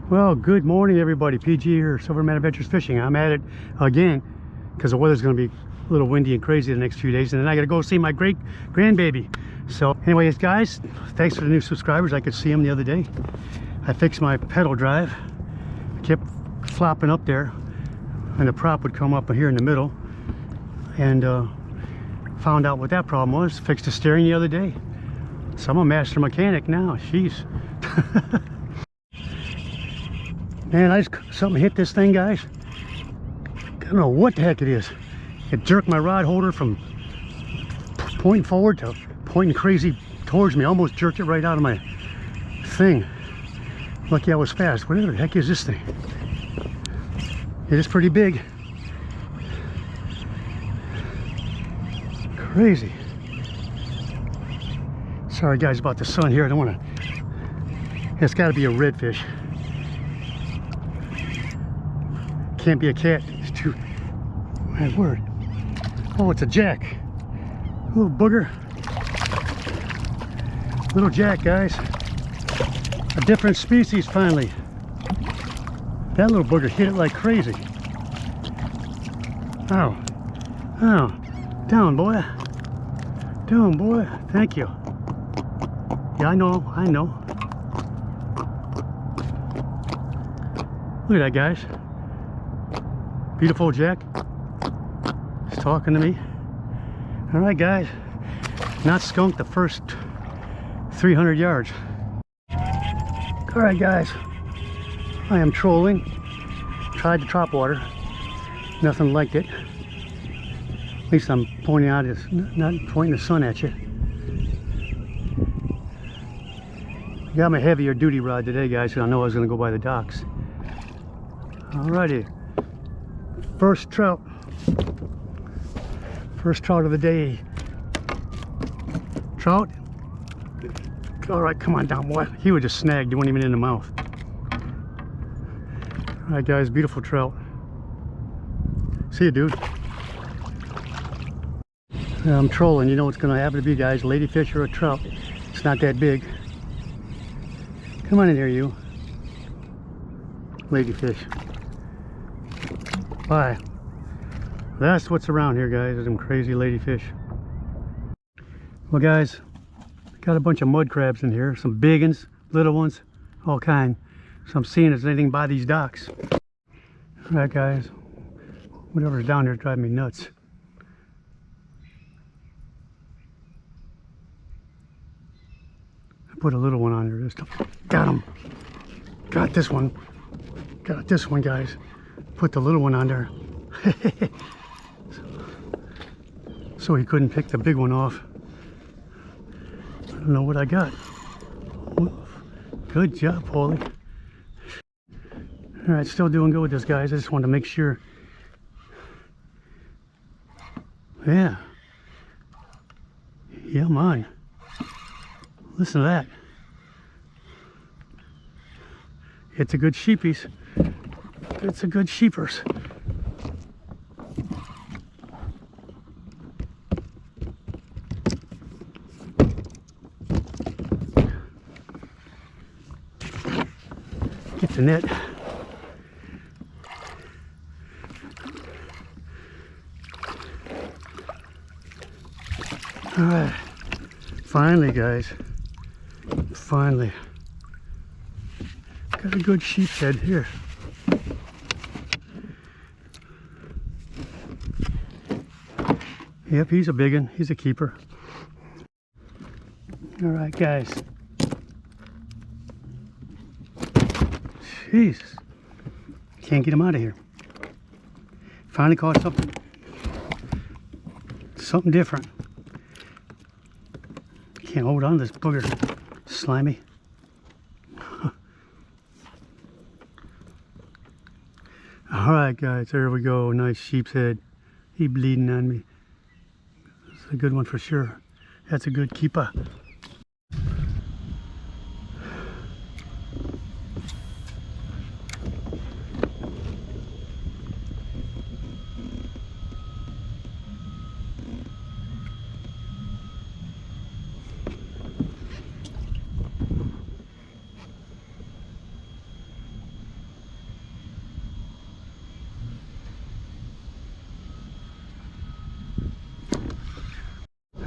Well, good morning everybody. PG here, Silverman Adventures Fishing. I'm at it again because the weather's going to be a little windy and crazy the next few days, and then I got to go see my great grandbaby. So anyways guys, thanks for the new subscribers. I could see them the other day. I fixed my pedal drive. I kept flopping up there and the prop would come up here in the middle, and found out what that problem was. Fixed the steering the other day. So I'm a master mechanic now. Jeez. Man, something hit this thing, guys. I don't know what the heck it is. It jerked my rod holder from pointing forward to pointing crazy towards me. Almost jerked it right out of my thing. Lucky I was fast. Whatever the heck is this thing? It is pretty big. Crazy. Sorry guys about the sun here. I don't want to. It's got to be a redfish. Can't be a cat. It's too. My word. Oh, it's a jack. Little booger. Little jack, guys. A different species finally. That little booger hit it like crazy. Ow. Ow. Down, boy. Down, boy. Thank you. Yeah, I know. I know. Look at that, guys. Beautiful jack. He's talking to me. All right, guys. Not skunked the first 300 yards. All right, guys. I am trolling. Tried the top water. Nothing liked it. At least I'm pointing out, it's not pointing the sun at you. I got my heavier duty rod today, guys, so I know I was going to go by the docks. Alrighty. First trout. First trout of the day. Trout. Alright, come on down, boy. He was just snagged. He wasn't even in the mouth. Alright, guys. Beautiful trout. See you, dude. I'm trolling. You know what's going to happen to be, guys. Ladyfish or a trout. It's not that big. Come on in here, you. Ladyfish. Bye. That's what's around here, guys. Some crazy ladyfish. Well, guys, got a bunch of mud crabs in here. Some big ones, little ones, all kind. So I'm seeing if there's anything by these docks. All right, guys. Whatever's down there is driving me nuts. I put a little one on there this time. Got him. Got this one. Got this one, guys. Put the little one on there. So he couldn't pick the big one off. I don't know what I got. Good job, Paulie. Alright, still doing good with this, guys. I just wanted to make sure. Yeah. Yeah, man. Listen to that. It's a good sheepies. It's a good sheepers. Get the net. All right. Finally, guys. Finally. Got a good sheepshead here. Yep, he's a big one. He's a keeper. All right, guys. Jeez. Can't get him out of here. Finally caught something. Something different. Can't hold on to this booger. Slimy. All right, guys. There we go. Nice sheepshead. He bleeding on me. That's a good one for sure. That's a good keeper.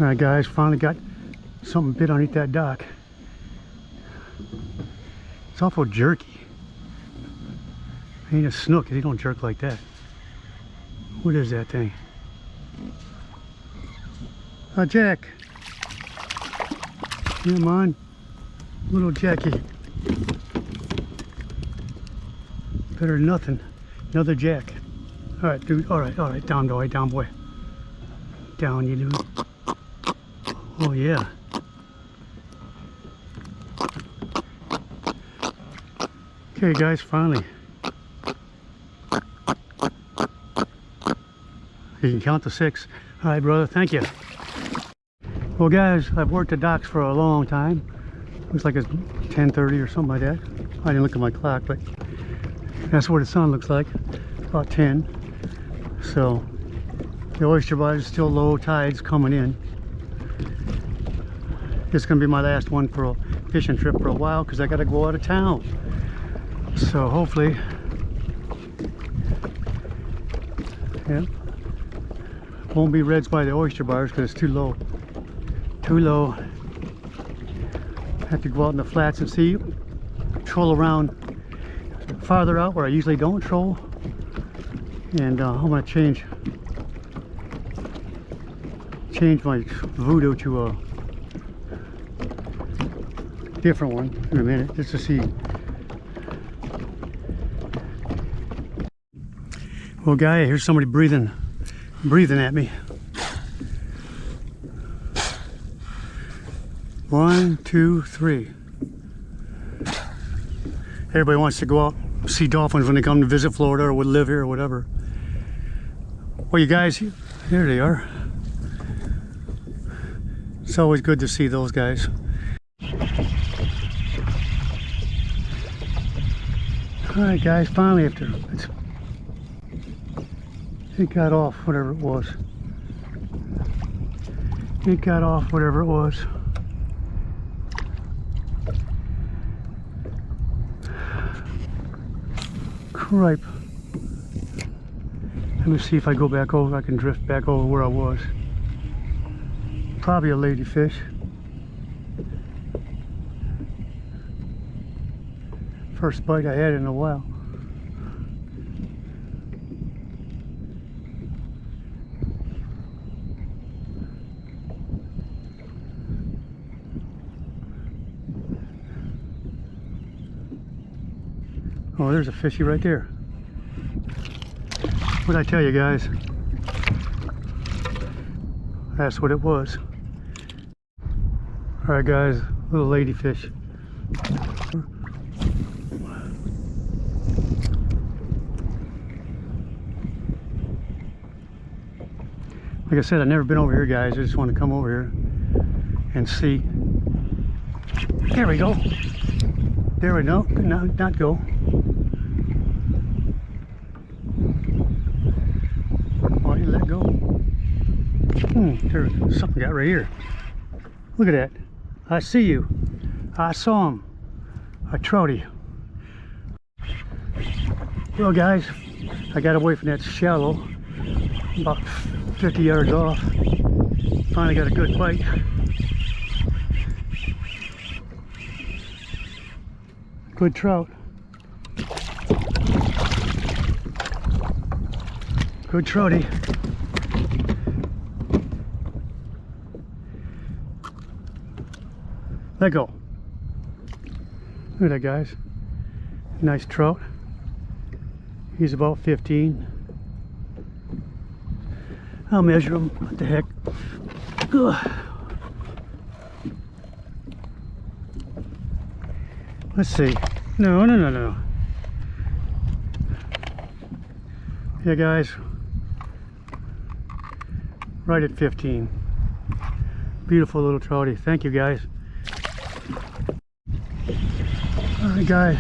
Alright guys, finally got something bit underneath that dock. It's awful jerky. Ain't a snook, he don't jerk like that. What is that thing? A jack. Come on, little Jackie. Better than nothing. Another jack. All right, dude. All right, down boy, down boy. Down, you dude. Oh yeah. Okay, guys, finally. You can count to 6. All right, brother. Thank you. Well, guys, I've worked the docks for a long time. Looks like it's 10:30 or something like that. I didn't look at my clock, but that's what the sun looks like. About 10. So the oyster bars are still low, tides coming in. This is gonna be my last one for a fishing trip for a while because I gotta go out of town. So hopefully, yeah, won't be reds by the oyster bars because it's too low. Too low. Have to go out in the flats and see, troll around farther out where I usually don't troll. And I'm gonna change my voodoo to a different one in a minute, just to see. Well, guy, here's somebody breathing at me. 1, 2, 3. Everybody wants to go out and see dolphins when they come to visit Florida or would live here or whatever. Well, you guys, there they are. It's always good to see those guys. Alright guys, finally after it got off whatever it was. It got off whatever it was. Cripe. Let me see if I go back over, I can drift back over where I was. Probably a ladyfish. First bite I had in a while. Oh, there's a fishy right there. What'd I tell you guys? That's what it was. Alright guys, little ladyfish. Like I said, I've never been over here, guys. I just want to come over here and see. There we go. There we go. No, not go. Oh, you let go. There's something got right here. Look at that. I see you. I saw him. A trouty. Well, guys, I got away from that shallow. About 50 yards off. Finally got a good bite. Good trout. Good trouty. Let go. Look at that, guys. Nice trout. He's about 15. I'll measure him. What the heck? Ugh. Let's see. No. Yeah, guys. Right at 15. Beautiful little trouty. Thank you, guys. All right, guys.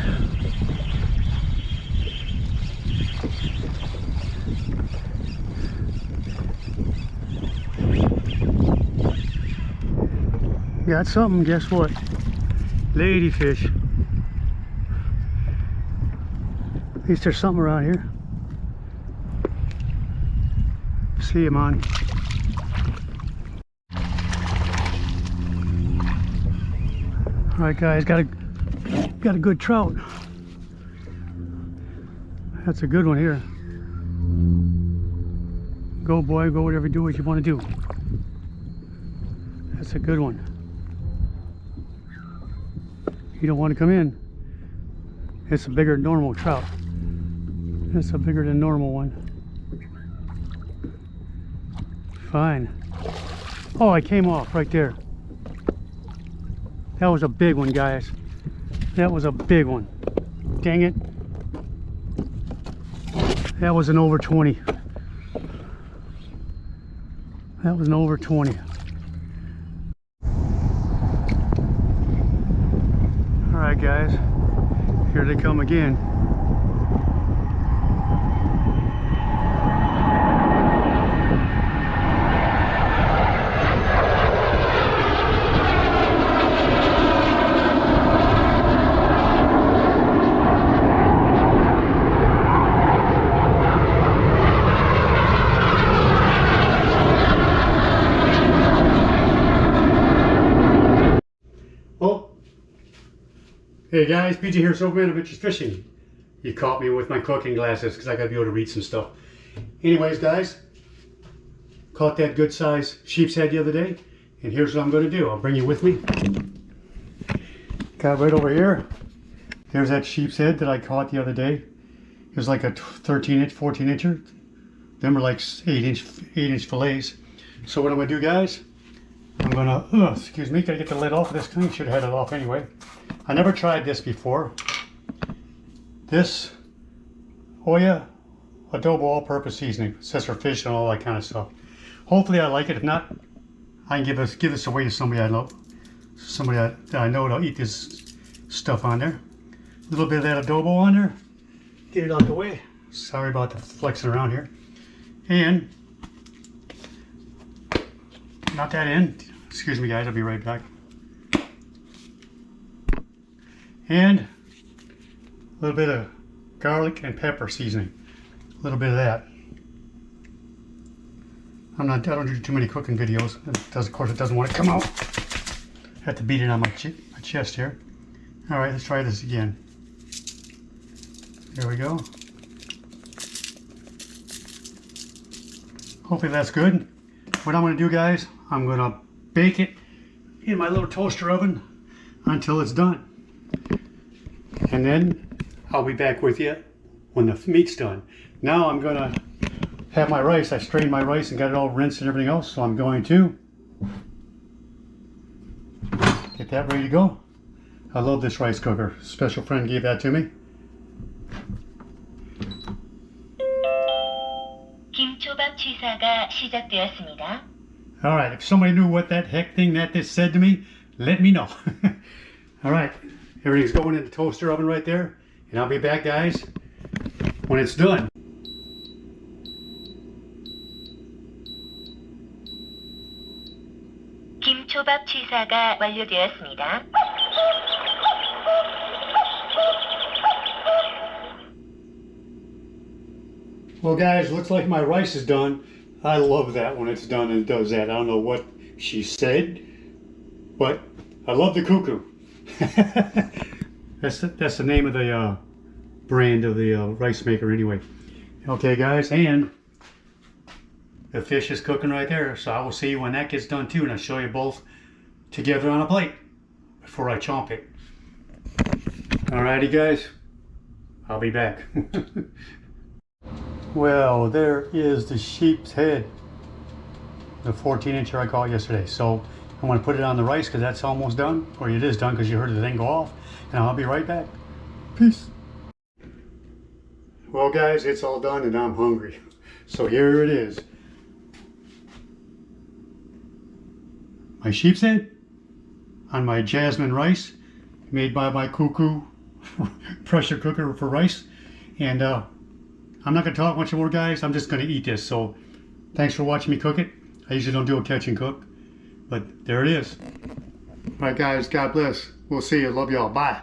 Got something, guess what? Ladyfish. At least there's something around here. See him on. right, guys, got a good trout. That's a good one here. Go, boy, go, whatever, do what you want to do. That's a good one. You don't want to come in. It's a bigger than normal trout. It's a bigger than normal one. Fine. Oh, I came off right there. That was a big one, guys. That was a big one. Dang it. That was an over 20. That was an over 20. Alright, guys. Here they come again. Hey guys, PJ here, Silverman Adventures Fishing. You caught me with my cooking glasses because I gotta be able to read some stuff. Anyways, guys, caught that good size sheepshead the other day, and here's what I'm gonna do. I'll bring you with me. Got right over here. There's that sheepshead that I caught the other day. It was like a 13-inch, 14-incher. Them are like 8-inch fillets. So what I'm gonna do, guys, I'm gonna, excuse me, gotta get the lid off of this thing. Should have had it off anyway. I never tried this before. This Hoya adobo all-purpose seasoning. It says for fish and all that kind of stuff. Hopefully I like it. If not, I can give this away to somebody I love. Somebody that I know that'll eat this stuff on there. A little bit of that adobo on there. Get it out the way. Sorry about the flexing around here. And not that end. Excuse me, guys. I'll be right back. And a little bit of garlic and pepper seasoning. A little bit of that. I don't do too many cooking videos. Of course, it doesn't want to come out. I have to beat it on my chest here. All right, let's try this again. There we go. Hopefully that's good. What I'm going to do, guys, I'm going to bake it in my little toaster oven until it's done. And then I'll be back with you when the meat's done. Now I'm going to have my rice. I strained my rice and got it all rinsed and everything else. So I'm going to get that ready to go. I love this rice cooker. A special friend gave that to me. 김초밥 취사가 시작되었습니다. All right, if somebody knew what that heck thing that this said to me, let me know. All right, everything's going in the toaster oven right there, and I'll be back, guys, when it's done. 김초밥 취사가 완료되었습니다. Well, guys, looks like my rice is done. I love that when it's done and it does that. I don't know what she said, but I love the cuckoo. That's the name of the brand of the rice maker anyway. Okay, guys, and the fish is cooking right there, so I will see you when that gets done too, and I'll show you both together on a plate before I chomp it. Alrighty, guys, I'll be back. Well, there is the sheep's head, the 14-incher I caught yesterday. So I'm going to put it on the rice because that's almost done, or it is done because you heard the thing go off, and I'll be right back. Peace. Well, guys, it's all done and I'm hungry. So here it is. My sheep's head on my jasmine rice made by my cuckoo pressure cooker for rice. And I'm not going to talk much more, guys. I'm just going to eat this. So thanks for watching me cook it. I usually don't do a catch and cook, but there it is. All right, guys, God bless. We'll see you. Love y'all. Bye.